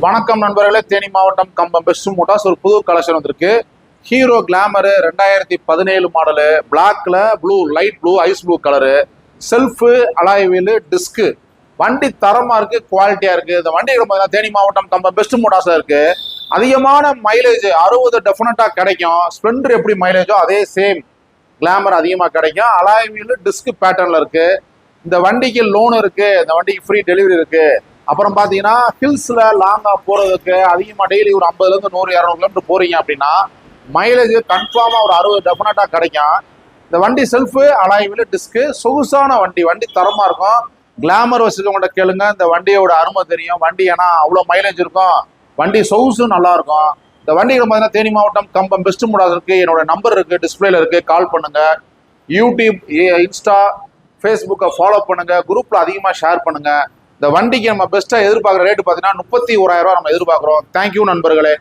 வணக்கம் நண்பர்களே, தேனி மாவட்டம் கம்பம் பெஸ்ட் மோட்டார்ஸ் ஒரு புது கலெக்ஷன் வந்திருக்கு. ஹீரோ கிளாமர் 2017 மாடலு, பிளாக்ல blue, light blue, ice blue colour, self, alloy wheel, disc. வண்டி தரமா இருக்கு, குவாலிட்டியா இருக்கு. இந்த வண்டிகள் பார்த்தீங்கன்னா தேனி மாவட்டம் கம்பம் பெஸ்ட் மோட்டார்ஸ்ல இருக்கு. அதிகமான மைலேஜ் 60 டெஃபினட்டா கிடைக்கும். ஸ்ப்ளெண்டர் எப்படி மைலேஜோ அதே சேம் கிளாமர் அதிகமாக கிடைக்கும். அலாய் வீலு, டிஸ்கு பேட்டர்ன்ல இருக்கு. இந்த வண்டிக்கு லோன் இருக்கு, இந்த வண்டிக்கு ஃப்ரீ டெலிவரி இருக்கு. அப்புறம் பார்த்தீங்கன்னா ஹில்ஸில் லாங்காக போகிறதுக்கு அதிகமாக டெய்லி ஒரு 50லேருந்து 100-200 கிலோமீட்டர் போகிறீங்க அப்படின்னா மைலேஜ் கன்ஃபார்மாக ஒரு 60 டெஃபினட்டாக கிடைக்கும். இந்த வண்டி செல்ஃபு, அலாய் வீலு, டிஸ்கு, சொகுசான வண்டி. வண்டி தரமாக இருக்கும். கிளாமர் வச்சுக்கவங்கள்ட்ட கேளுங்க, இந்த வண்டியோட அருமை தெரியும். வண்டி ஏன்னா அவ்வளோ மைலேஜ் இருக்கும். வண்டி சொகுசும் நல்லா இருக்கும். இந்த வண்டிகள் பார்த்தீங்கன்னா தேனி மாவட்டம் கம்பம் பெஸ்ட் மோட்டார்ஸ் இருக்கு. என்னோட நம்பர் இருக்கு, டிஸ்பிளேல இருக்கு, கால் பண்ணுங்க. யூடியூப், இன்ஸ்டா, ஃபேஸ்புக்கை ஃபாலோ பண்ணுங்க. குரூப்ல அதிகமாக ஷேர் பண்ணுங்க. இந்த வண்டிக்கு நம்ம பெஸ்ட்டாக எதிர்பார்க்குற ரேட்டு பார்த்தீங்கன்னா 31,000 ரூபா நம்ம எதிர்பார்க்குறோம். தேங்க்யூ நண்பர்களே.